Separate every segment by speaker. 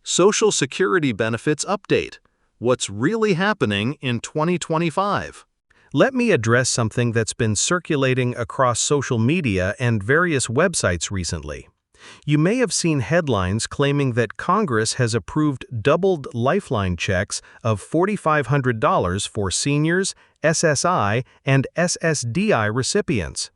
Speaker 1: Social Security Benefits Update. What's really happening in 2025?
Speaker 2: Let me address something that's been circulating across social media and various websites recently. You may have seen headlines claiming that Congress has approved doubled Lifeline checks of $4,500 for seniors, SSI, and SSDI recipients.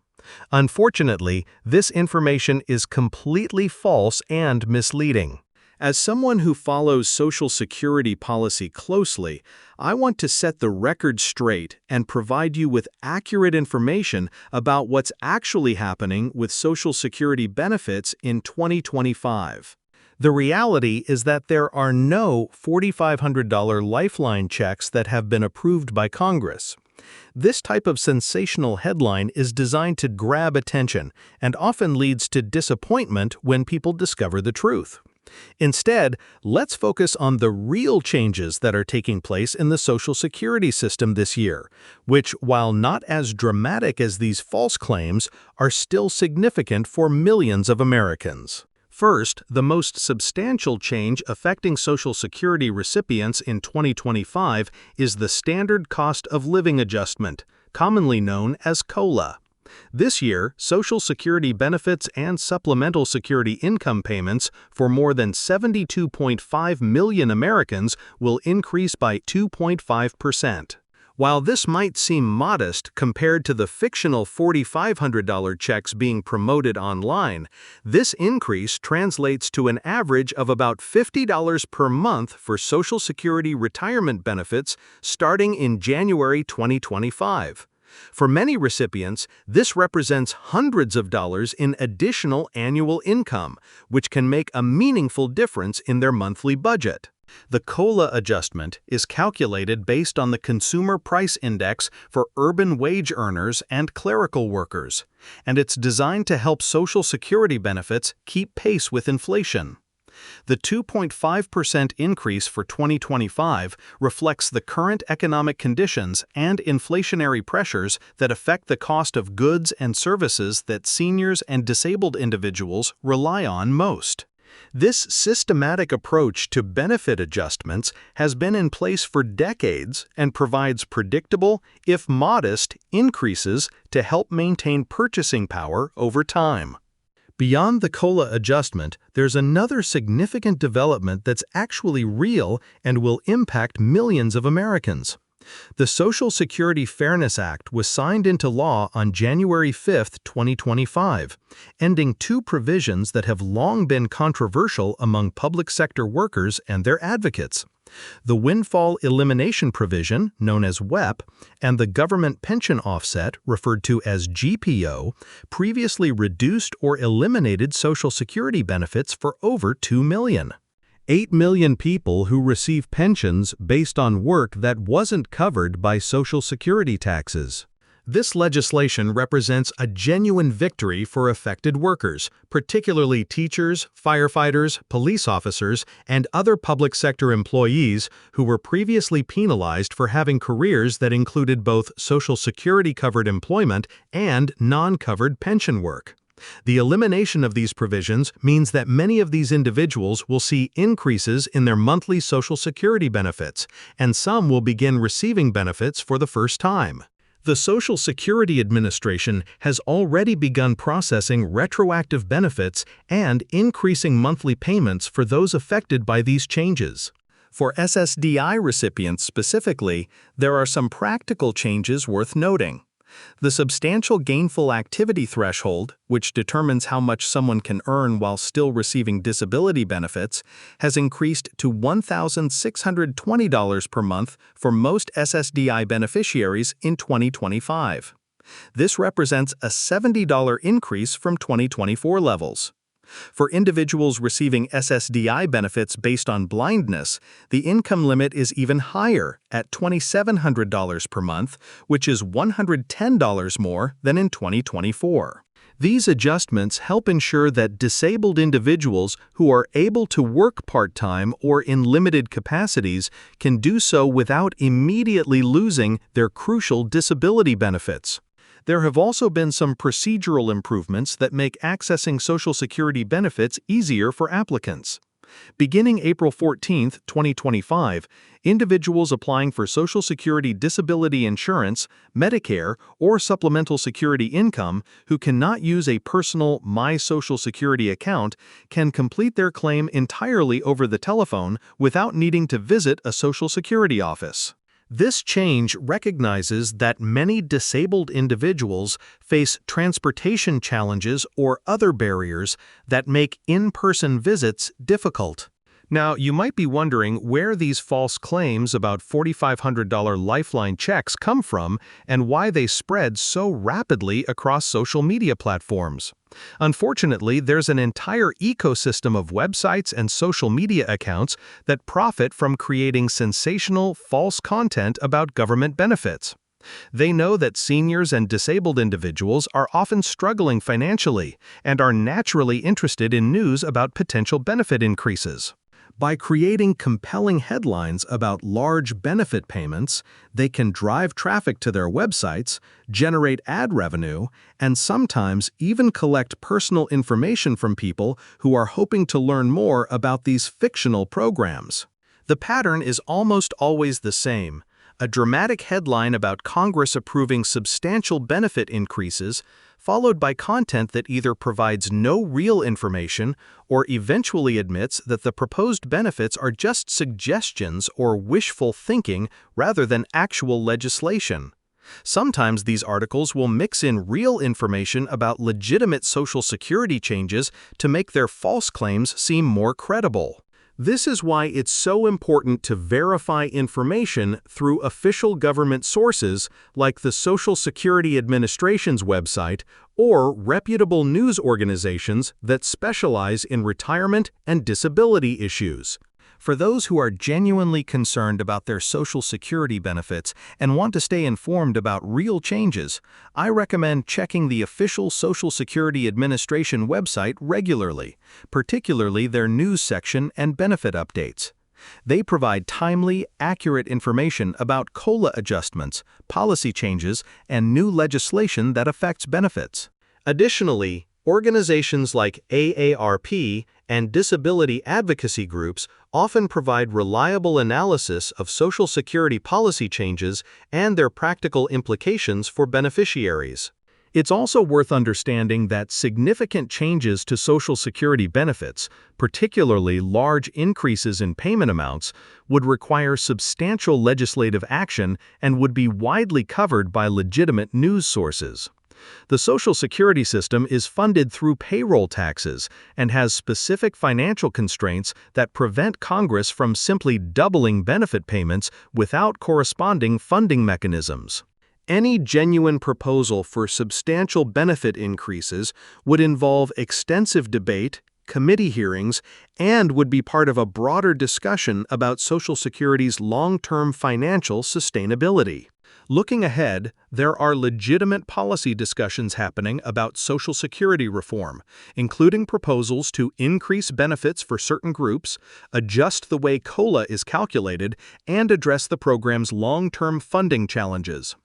Speaker 2: Unfortunately, this information is completely false and misleading.
Speaker 1: As someone who follows Social Security policy closely, I want to set the record straight and provide you with accurate information about what's actually happening with Social Security benefits in 2025.
Speaker 2: The reality is that there are no $4,500 Lifeline checks that have been approved by Congress. This type of sensational headline is designed to grab attention and often leads to disappointment when people discover the truth. Instead, let's focus on the real changes that are taking place in the Social Security system this year, which, while not as dramatic as these false claims, are still significant for millions of Americans. First, the most substantial change affecting Social Security recipients in 2025 is the Standard Cost of Living Adjustment, commonly known as COLA. This year, Social Security benefits and supplemental security income payments for more than 72.5 million Americans will increase by 2.5%. While this might seem modest compared to the fictional $4,500 checks being promoted online, this increase translates to an average of about $50 per month for Social Security retirement benefits starting in January 2025. For many recipients, this represents hundreds of dollars in additional annual income, which can make a meaningful difference in their monthly budget. The COLA adjustment is calculated based on the Consumer Price Index for urban wage earners and clerical workers, and it's designed to help Social Security benefits keep pace with inflation. The 2.5% increase for 2025 reflects the current economic conditions and inflationary pressures that affect the cost of goods and services that seniors and disabled individuals rely on most. This systematic approach to benefit adjustments has been in place for decades and provides predictable, if modest, increases to help maintain purchasing power over time. Beyond the COLA adjustment, there's another significant development that's actually real and will impact millions of Americans. The Social Security Fairness Act was signed into law on January 5, 2025, ending two provisions that have long been controversial among public sector workers and their advocates. The Windfall Elimination Provision, known as WEP, and the Government Pension Offset, referred to as GPO, previously reduced or eliminated Social Security benefits for over 2 million. 8 million people who receive pensions based on work that wasn't covered by Social Security taxes. This legislation represents a genuine victory for affected workers, particularly teachers, firefighters, police officers, and other public sector employees who were previously penalized for having careers that included both Social Security-covered employment and non-covered pension work. The elimination of these provisions means that many of these individuals will see increases in their monthly Social Security benefits, and some will begin receiving benefits for the first time. The Social Security Administration has already begun processing retroactive benefits and increasing monthly payments for those affected by these changes. For SSDI recipients specifically, there are some practical changes worth noting. The substantial gainful activity threshold, which determines how much someone can earn while still receiving disability benefits, has increased to $1,620 per month for most SSDI beneficiaries in 2025. This represents a $70 increase from 2024 levels. For individuals receiving SSDI benefits based on blindness, the income limit is even higher at $2,700 per month, which is $110 more than in 2024. These adjustments help ensure that disabled individuals who are able to work part-time or in limited capacities can do so without immediately losing their crucial disability benefits. There have also been some procedural improvements that make accessing Social Security benefits easier for applicants.
Speaker 1: Beginning April 14, 2025, individuals applying for Social Security disability insurance, Medicare, or supplemental security income who cannot use a personal My Social Security account can complete their claim entirely over the telephone without needing to visit a Social Security office. This change recognizes that many disabled individuals face transportation challenges or other barriers that make in-person visits difficult. Now, you might be wondering where these false claims about $4,500 Lifeline checks come from and why they spread so rapidly across social media platforms. Unfortunately, there's an entire ecosystem of websites and social media accounts that profit from creating sensational, false content about government benefits. They know that seniors and disabled individuals are often struggling financially and are naturally interested in news about potential benefit increases. By creating compelling headlines about large benefit payments, they can drive traffic to their websites, generate ad revenue, and sometimes even collect personal information from people who are hoping to learn more about these fictional programs. The pattern is almost always the same: a dramatic headline about Congress approving substantial benefit increases, followed by content that either provides no real information or eventually admits that the proposed benefits are just suggestions or wishful thinking rather than actual legislation. Sometimes these articles will mix in real information about legitimate Social Security changes to make their false claims seem more credible. This is why it's so important to verify information through official government sources like the Social Security Administration's website or reputable news organizations that specialize in retirement and disability issues. For those who are genuinely concerned about their Social Security benefits and want to stay informed about real changes, I recommend checking the official Social Security Administration website regularly, particularly their news section and benefit updates. They provide timely, accurate information about COLA adjustments, policy changes, and new legislation that affects benefits. Additionally, organizations like AARP and disability advocacy groups often provide reliable analysis of Social Security policy changes and their practical implications for beneficiaries. It's also worth understanding that significant changes to Social Security benefits, particularly large increases in payment amounts, would require substantial legislative action and would be widely covered by legitimate news sources. The Social Security system is funded through payroll taxes and has specific financial constraints that prevent Congress from simply doubling benefit payments without corresponding funding mechanisms. Any genuine proposal for substantial benefit increases would involve extensive debate, committee hearings, and would be part of a broader discussion about Social Security's long-term financial sustainability. Looking ahead, there are legitimate policy discussions happening about Social Security reform, including proposals to increase benefits for certain groups, adjust the way COLA is calculated, and address the program's long-term funding challenges.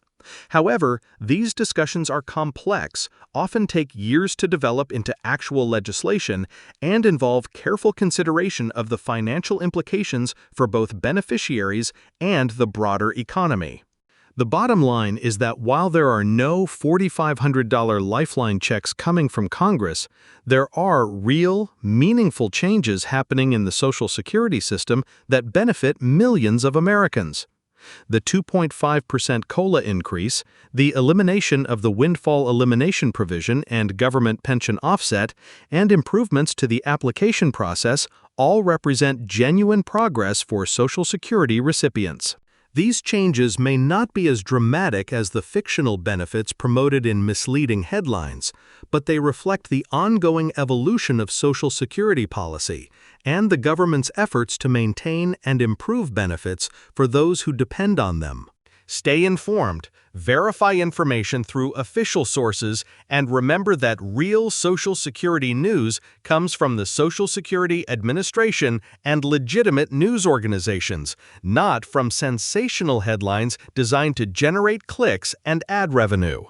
Speaker 1: However, these discussions are complex, often take years to develop into actual legislation, and involve careful consideration of the financial implications for both beneficiaries and the broader economy. The bottom line is that while there are no $4,500 Lifeline checks coming from Congress, there are real, meaningful changes happening in the Social Security system that benefit millions of Americans. The 2.5% COLA increase, the elimination of the windfall elimination provision and government pension offset, and improvements to the application process all represent genuine progress for Social Security recipients. These changes may not be as dramatic as the fictional benefits promoted in misleading headlines, but they reflect the ongoing evolution of Social Security policy and the government's efforts to maintain and improve benefits for those who depend on them. Stay informed, verify information through official sources, and remember that real Social Security news comes from the Social Security Administration and legitimate news organizations, not from sensational headlines designed to generate clicks and ad revenue.